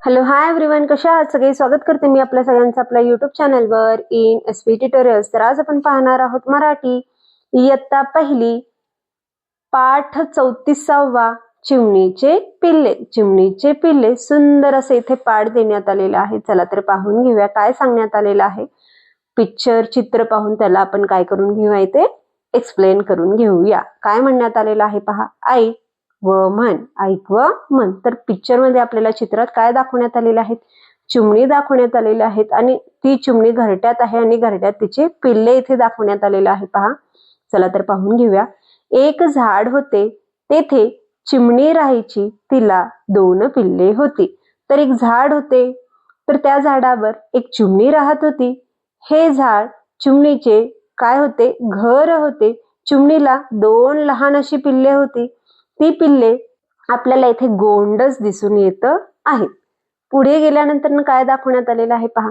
Hello hi everyone, कशा आहात सगळे? स्वागत करते मी आपल्या सगळ्यांचं आपल्या युट्यूब चॅनलवर इन एसपी ट्युटोरियल्स. तर आज आपण पाहणार आहोत मराठी इयत्ता पहिली पाठ 34वा चिमणीचे पिल्ले. चिमणीचे पिल्ले सुंदर असे इथे पाठ देण्यात आलेले आहे. चला तर पाहून घेऊया काय सांगण्यात आलेलं आहे. पिक्चर चित्र पाहून त्याला आपण काय करून घेऊया, इथे एक्सप्लेन करून घेऊया. काय म्हणण्यात आलेलं आहे पहा. ऐक व म्हण. ऐक व म्हण. तर पिक्चर मध्ये आपल्याला चित्रात काय दाखवण्यात आलेले आहेत? चिमणी दाखवण्यात आलेले आहेत आणि ती चिमणी घरट्यात आहे आणि घरट्यात तिचे पिल्ले इथे दाखवण्यात आलेले आहे पहा. चला तर पाहून घेऊया. एक झाड होते, तेथे चिमणी राहायची, तिला 2 पिल्ले होती. तर एक झाड होते, तर त्या झाडावर एक चिमणी राहत होती. हे झाड चिमणीचे काय होते? घर होते. चिमणीला 2 लहान अशी पिल्ले होती. ती पिल्ले आपल्याला इथे गोंडस दिसून येत आहेत. पुढे गेल्यानंतर काय दाखवण्यात आलेलं आहे पहा.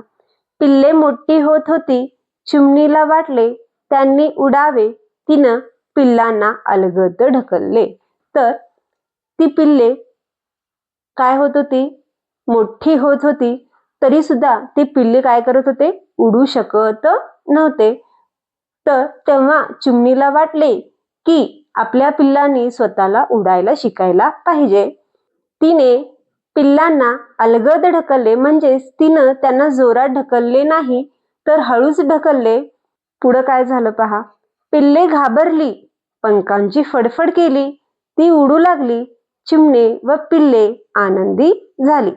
पिल्ले मोठी होत होती. चिमणीला वाटले त्यांनी उडावे. तिनं पिल्लांना अलगद ढकलले. तर ती पिल्ले काय होत होती? मोठी होत होती. तरी सुद्धा ती पिल्ले काय करत होते? उडू शकत नव्हते. तर तेव्हा चिमणीला वाटले की आपल्या पिल्लांनी स्वतःला उडायला शिकायला पाहिजे. तिने पिल्लांना अलगद ढकलले, म्हणजेच तिनं त्यांना जोरात ढकलले नाही, तर हळूच ढकलले. पुढं काय झालं पहा. पिल्ले घाबरली, पंखांची फडफड केली, ती उडू लागली. चिमणी व पिल्ले आनंदी झाली.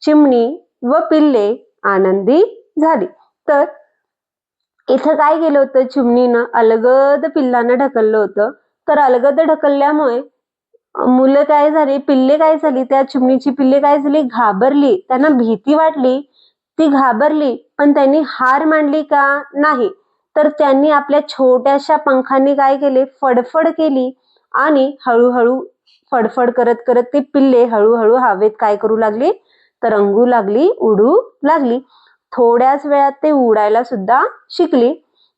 चिमणी व पिल्ले आनंदी झाली. तर इथं काय केलं होतं? चिमणीनं अलगद पिल्लांना ढकललं होतं. तर अलगद ढकलल्यामुळे मुलं काय झाली? पिल्ले काय झाली? त्या चिमणीची पिल्ले काय झाली? घाबरली. त्यांना भीती वाटली. ती घाबरली, पण त्यांनी हार मानली का? नाही. तर त्यांनी आपल्या छोट्याशा पंखांनी काय केले? फडफड केली आणि हळूहळू फडफड करत करत ती पिल्ले हळूहळू हवेत काय करू लागली? तरंगू लागली, उडू लागली. थोड्याच वेळात ते उडायला सुद्धा शिकली.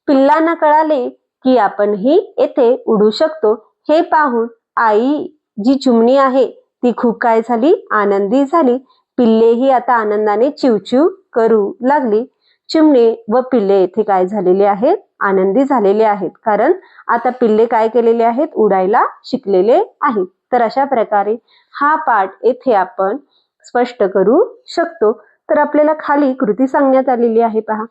पिल्लांना कळाले की आपणही येथे उडू शकतो. हे पाहून आई जी चिमणी आहे ती खूप काय झाली? आनंदी झाली. पिल्लेही आता आनंदाने चिवचिव करू लागली. चिमणी व पिल्ले येथे काय झालेले आहेत? आनंदी झालेले आहेत. कारण आता पिल्ले काय केलेले आहेत? उडायला शिकलेले आहेत. तर अशा प्रकारे हा पाठ येथे आपण स्पष्ट करू शकतो. तर आपल्याला खाली कृती सांगण्यात आलेली आहे पहा.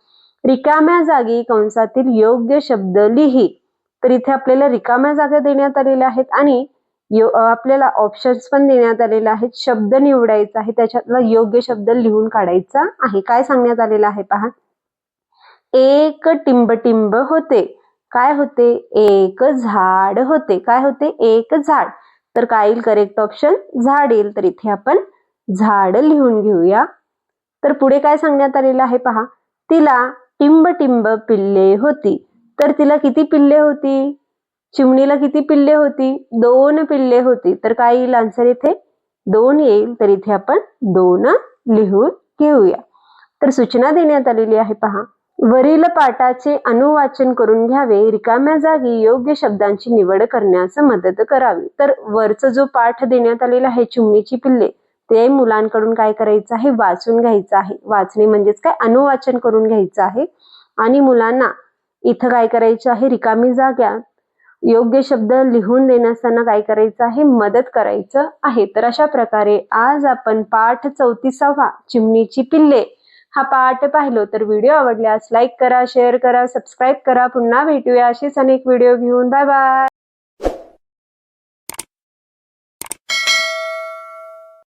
रिकाम्या जागी कंसातील योग्य शब्द लिही. तर इथे आपल्याला रिकाम्या जागा देण्यात आलेल्या आहेत आणि आपल्याला ऑप्शन्स पण देण्यात आलेले आहेत. शब्द निवडायचा आहे, त्याच्यातला योग्य शब्द लिहून काढायचा आहे. काय सांगण्यात आलेलं आहे पहा. एक टिंबटिंब होते. काय होते? एक झाड होते. काय होते? एक झाड. तर काय येईल करेक्ट ऑप्शन? झाड येईल. तर इथे आपण झाड लिहून घेऊया. तर पुढे काय सांगण्यात आलेलं आहे पहा. तिला टिंबटिंब पिल्ले होती. तर तिला किती पिल्ले होती? चिमणीला किती पिल्ले होती? 2 पिल्ले होती. तर काय येईल आन्सर इथे? 2 येईल. तर इथे आपण 2 लिहून घेऊया. तर सूचना देण्यात आलेली आहे पहा. वरील पाठाचे अनुवाचन करून घ्यावे. रिकाम्या जागी योग्य शब्दांची निवड करण्यास मदत करावी. तर वरचा जो पाठ देण्यात आलेला आहे चिमणीची पिल्ले, ते मुलांकडून काय करायचं आहे? वाचून घ्यायचं आहे. वाचणे म्हणजेच काय? अनुवाचन करून घ्यायचं आहे. आणि मुलांना इथं काय करायचं आहे? रिकामी जागा योग्य शब्द लिहून देण्यासाठी काय करायचं आहे? मदत करायचं आहे. तर अशा प्रकारे आज आपण पाठ 34वा चिमणीची पिल्ले हा पाठ पाहिलो. तर व्हिडिओ आवडल्यास लाईक करा, शेअर करा, सबस्क्राईब करा. पुन्हा भेटूया अशीच अनेक व्हिडिओ घेऊन. Bye bye.